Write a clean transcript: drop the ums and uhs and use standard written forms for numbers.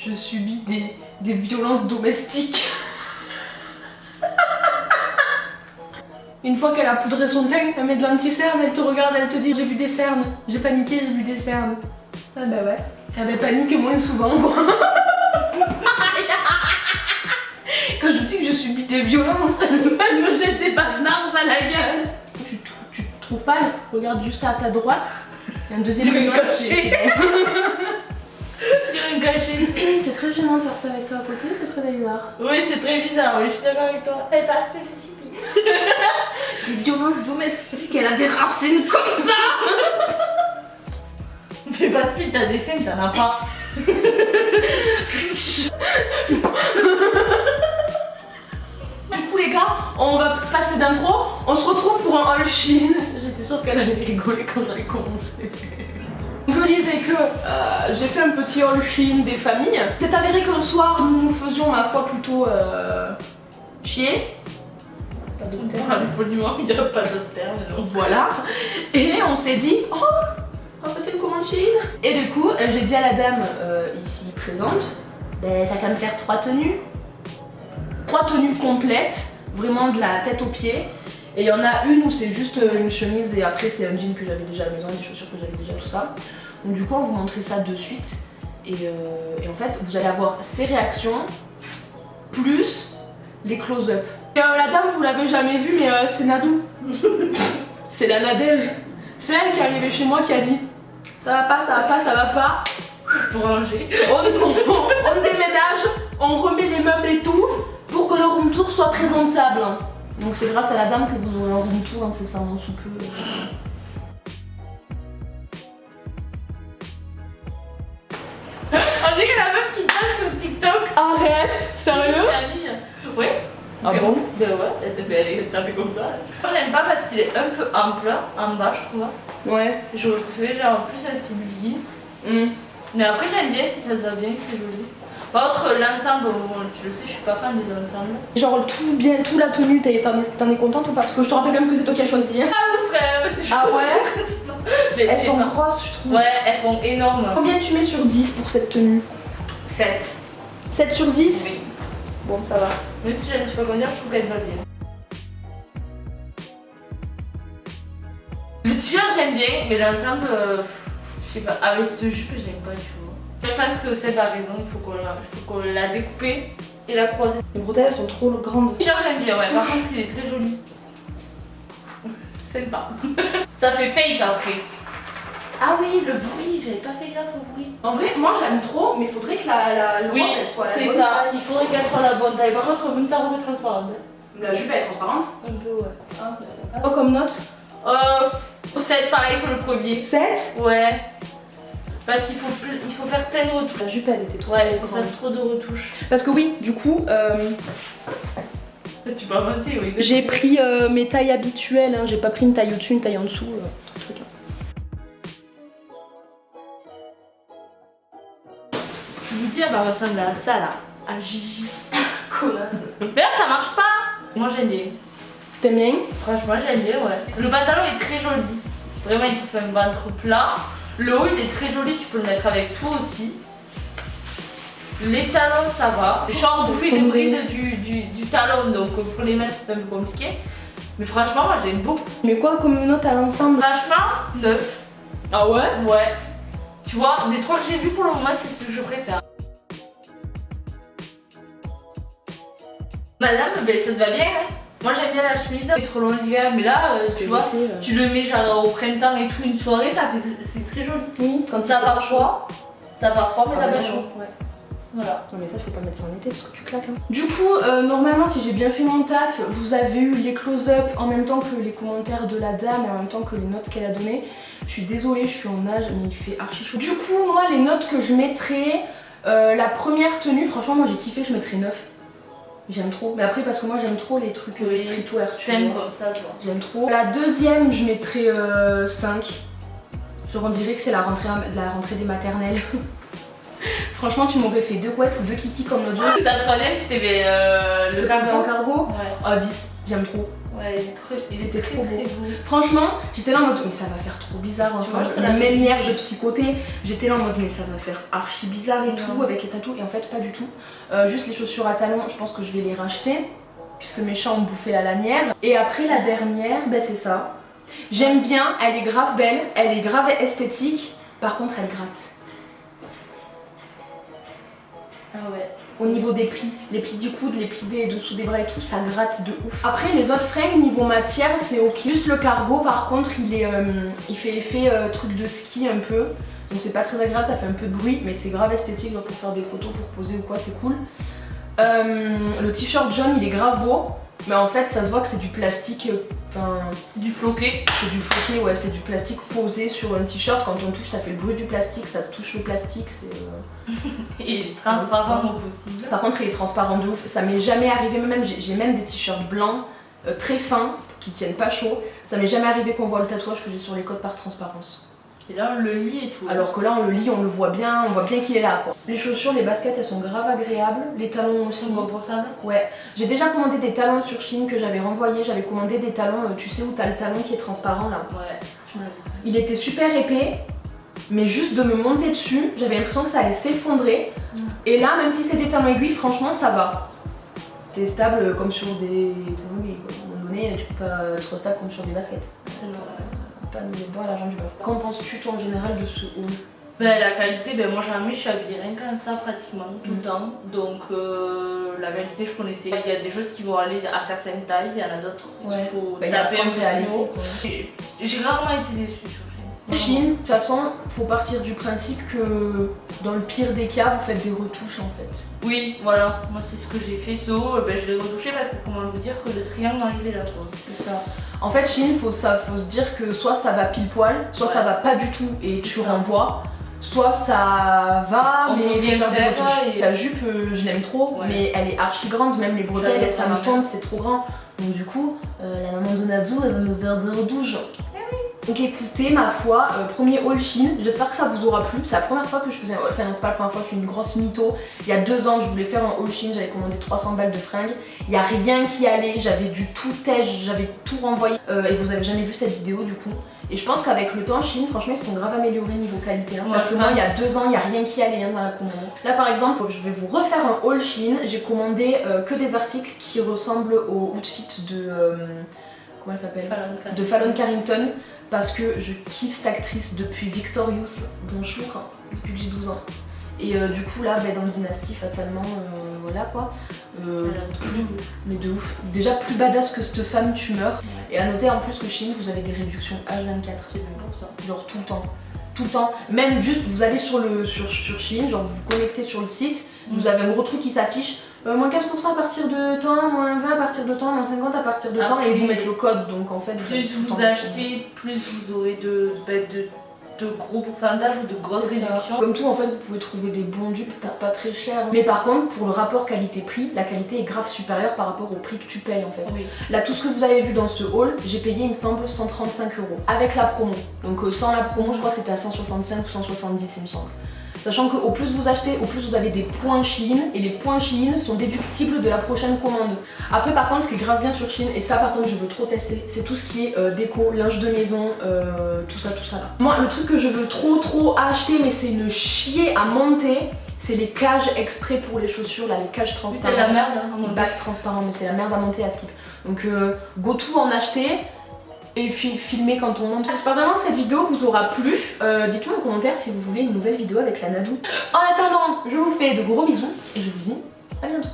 je subis des violences domestiques. Une fois qu'elle a poudré son teint, elle met de l'anti-cerne, elle te regarde, elle te dit j'ai vu des cernes, j'ai paniqué, j'ai vu des cernes. Ah bah ouais, elle panique moins souvent quoi. Quand je dis que je subis des violences, elle me jette des passemards à la gueule. Tu te trouves pas, regarde juste à ta droite. Il y a un deuxième caché. C'est très gênant de faire ça avec toi à côté, c'est très bizarre. Oui, c'est très bizarre, oui, je suis d'accord avec toi. C'est parce que je subis. Des violences domestiques, elle a des racines comme ça. Fais pas si t'as des faits, t'en as pas. Du coup les gars, on va se passer d'intro, on se retrouve pour un haul Shein. J'étais sûre qu'elle allait rigoler quand j'allais commencer. Je disais que j'ai fait un petit haul Shein des familles. C'est avéré qu'un soir nous faisions ma foi plutôt chier. Pas de terme. Poliment, il n'y a pas de terme. Voilà. Et on s'est dit, oh, on va passer une commande Shein. Et du coup, j'ai dit à la dame ici présente, ben t'as qu'à me faire 3 tenues. 3 tenues complètes, vraiment de la tête aux pieds. Et il y en a une où c'est juste une chemise et après c'est un jean que j'avais déjà à la maison, des chaussures que j'avais déjà, tout ça. Donc du coup on va vous montrer ça de suite. Et en fait vous allez avoir ces réactions, plus les close-up. La dame vous l'avez jamais vue mais c'est Nadou. C'est la Nadège. C'est elle qui est arrivée chez moi qui a dit ça va pas, ça va pas, ça va pas. Pour ranger. On déménage, on remet les meubles et tout pour que le room tour soit présentable. Donc c'est grâce à la dame que vous aurez un room tour incessamment sous peu. On dirait que la meuf qui danse sur TikTok. Arrête. Sérieux? Ouais. Ah bon? Ben ouais, ça fait comme ça. Moi j'aime pas parce qu'il est un peu ample en bas, je trouve. Ouais. J'aurais préféré genre plus un style jeans. Mais après j'aime bien si ça se va bien, c'est joli. Par contre l'ensemble, bon, tu le sais, je suis pas fan des ensembles. Genre tout bien, tout la tenue, t'en es contente ou pas? Parce que je te rappelle quand même que c'est toi qui as choisi. Hein. Ah mon frère, c'est Ah ouais? Elles sont grosses je trouve. Ouais, elles font énorme. Combien tu mets sur 10 pour cette tenue? 7. 7 sur 10? Oui. Bon ça va. Même si je ne sais pas comment dire, je trouve qu'elle va bien. Le t-shirt j'aime bien, mais l'ensemble, je sais pas, avec cette jupe j'aime pas du tout. Je pense que c'est pas raison, il faut qu'on la découpe et la croiser. Les bretelles elles sont trop grandes. Le t-shirt j'aime bien, ouais, par contre il est très joli. Sympa. Ça fait fake après. Ah oui, le bruit, j'avais pas fait gaffe au bruit. En vrai, moi j'aime trop, mais il faudrait que la robe Oui, elle soit c'est ça, il faudrait qu'elle soit la bonne taille. Par contre, même ta robe est transparente. La jupe elle est transparente. Un peu, ouais. Ah, bah, sympa. Quoi comme note? 7 pareil que le premier. 7? Ouais. Parce qu'il faut faire plein de retouches. La jupe elle était trop. Ouais, il faut faire trop de retouches. Parce que oui, du coup, Tu peux avancer, oui. j'ai pris mes tailles habituelles, hein. J'ai pas pris une taille au-dessus, une taille en dessous, truc. Hein. Je vous dis, elle va ressembler à ça là. À Gigi. Connasse. Mais là, ça marche pas. Moi, j'aime bien. T'aimes bien? Franchement, j'aime bien, ouais. Le pantalon est très joli. Vraiment, il te fait un ventre plat. Le haut, il est très joli. Tu peux le mettre avec tout aussi. Les talons, ça va. Les shorts, on fait des brides du talon, donc pour les mettre, c'est un peu compliqué. Mais franchement, moi, j'aime beaucoup. Mais quoi comme note à l'ensemble? Franchement, 9. Ah ouais? Ouais. Tu vois, des 3 que j'ai vus pour le moment, c'est ce que je préfère. Madame, ben ça te va bien, hein? Moi j'aime bien la chemise, elle est trop long l'hiver, mais là, tu vois, tu le mets genre au printemps et tout, une soirée, c'est très joli. Oui, quand t'as pas froid, mais t'as pas chaud. Ouais. Voilà. Non mais ça, faut pas mettre ça en été parce que tu claques. Hein. Du coup, normalement, si j'ai bien fait mon taf, vous avez eu les close-up en même temps que les commentaires de la dame et en même temps que les notes qu'elle a données. Je suis désolée, je suis en nage, mais il fait archi chaud. Du coup, moi, les notes que je mettrais, la première tenue, franchement, moi j'ai kiffé, je mettrais 9. J'aime trop, mais après parce que moi j'aime trop les trucs streetwear, tu vois. T'aimes comme ça, toi. J'aime trop. La deuxième, je mettrais 5. Genre on dirait que c'est la rentrée des maternelles. Franchement, tu m'aurais fait 2 couettes ou 2 kikis comme l'autre jour. La troisième, c'était le cargo en cargo. Ouais. Oh, 10, j'aime trop. Ouais, ils étaient trop beaux. très beaux. Franchement, j'étais là en mode mais ça va faire trop bizarre ensemble. Même hier je psychotais, j'étais là en mode mais ça va faire archi bizarre et tout avec les tatous, et en fait pas du tout. Juste les chaussures à talons, je pense que je vais les racheter puisque mes chats ont bouffé la lanière. Et après la dernière, ben c'est ça. J'aime bien, elle est grave belle, elle est grave esthétique, par contre elle gratte. Ah ouais. Au niveau des plis, les plis du coude, les plis des dessous des bras et tout, ça gratte de ouf. Après les autres fringues niveau matière c'est ok. Juste le cargo par contre il fait effet truc de ski un peu. Donc c'est pas très agréable, ça fait un peu de bruit, mais c'est grave esthétique pour faire des photos, pour poser ou quoi, c'est cool. Le t-shirt jaune il est grave beau, mais en fait ça se voit que c'est du plastique. C'est du floqué. C'est du floqué, ouais, c'est du plastique posé sur un t-shirt. Quand on touche, ça fait le bruit du plastique, ça touche le plastique, c'est. Et il est transparent au possible. Par contre, il est transparent de ouf. Ça m'est jamais arrivé, même j'ai même des t-shirts blancs très fins qui tiennent pas chaud. Ça m'est jamais arrivé qu'on voit le tatouage que j'ai sur les côtes par transparence. Et là, on le lit et tout. Alors que là, on le lit, on le voit bien qu'il est là, quoi. Les chaussures, les baskets, elles sont grave agréables. Les talons aussi. C'est confortable. Ouais. J'ai déjà commandé des talons sur Shein que j'avais renvoyés. J'avais commandé des talons, tu sais où t'as le talon qui est transparent là. Ouais, tu me l'as dit. Il était super épais, mais juste de me monter dessus, j'avais l'impression que ça allait s'effondrer. Et là, même si c'est des talons aiguilles, franchement, ça va. T'es stable comme sur des talons aiguilles, quoi. À un moment donné, tu peux pas être stable comme sur des baskets. Pas de bois à l'argent du beurre. Qu'en penses-tu toi en général de ce haul? Ben, la qualité, ben, moi jamais je suis habillée rien qu'en ça pratiquement tout le temps. Donc la qualité je connaissais. Il y a des choses qui vont aller à certaines tailles, il y en a d'autres il faut taper un peu à laisser. J'ai rarement été déçue sur Shein, de toute façon, faut partir du principe que dans le pire des cas, vous faites des retouches en fait. Oui, voilà, moi c'est ce que j'ai fait. Ce haut, ben, je l'ai retouché parce que comment vous dire que le triangle arrivait là quoi. C'est ça. En fait, Shein, faut se dire que soit ça va pile poil, soit ça va pas du tout et tu renvoies. Soit ça va, mais il faut faire des retouches. La jupe, je l'aime trop, mais elle est archi grande, même les bretelles, ça me tombe, c'est trop grand. Donc du coup, la maman de Nadzo, elle va me faire des retouches. Donc écoutez, ma foi, premier haul Shein, j'espère que ça vous aura plu. C'est la première fois que je faisais un haul, enfin non c'est pas la première fois, je suis une grosse mytho. Il y a 2 ans je voulais faire un haul Shein, j'avais commandé 300 balles de fringues. Il n'y a rien qui allait, j'avais du tout tèche, j'avais tout renvoyé. Et vous avez jamais vu cette vidéo du coup. Et je pense qu'avec le temps, Shein, franchement ils se sont grave améliorés niveau qualité. Hein, parce que moi il y a 2 ans, il n'y a rien qui allait dans la commande. Là par exemple, je vais vous refaire un haul Shein. J'ai commandé que des articles qui ressemblent au outfit de... comment elle s'appelle ? De Fallon Carrington. Parce que je kiffe cette actrice depuis Victorious, bonjour, depuis que j'ai 12 ans. Et du coup là, dans Dynasty, fatalement, voilà quoi. Mais de ouf. Déjà plus badass que cette femme, tu meurs. Et à noter en plus que Shein, vous avez des réductions H24. C'est bon pour ça. Genre tout le temps. Tout le temps. Même juste, vous allez sur Shein, genre vous vous connectez sur le site, vous avez un gros truc qui s'affiche. Moins 15% à partir de temps, moins 20 à partir de temps, moins 50 à partir de temps, et vous mettez le code, donc en fait... Plus vous achetez, plus vous aurez de gros pourcentages ou de grosses réductions. Comme tout, en fait, vous pouvez trouver des bons dupes pour pas très cher. Mais par contre, pour le rapport qualité-prix, la qualité est grave supérieure par rapport au prix que tu payes en fait. Oui. Là, tout ce que vous avez vu dans ce haul, j'ai payé, il me semble, 135 € avec la promo. Donc sans la promo, je crois que c'était à 165 ou 170, il me semble. Sachant qu'au plus vous achetez, au plus vous avez des points Shein, et les points Shein sont déductibles de la prochaine commande. Après par contre, ce qui est grave bien sur Shein, et ça par contre je veux trop tester, c'est tout ce qui est déco, linge de maison, tout ça là. Moi le truc que je veux trop acheter, mais c'est une chier à monter, c'est les cages exprès pour les chaussures, là, les cages transparentes. C'est la merde à monter. Les bacs transparents, mais c'est la merde à monter à skip. Donc go tout en acheter. Et filmer quand on monte. J'espère vraiment que cette vidéo vous aura plu. Dites-moi en commentaire si vous voulez une nouvelle vidéo avec la Nadou. En attendant, je vous fais de gros bisous et je vous dis à bientôt.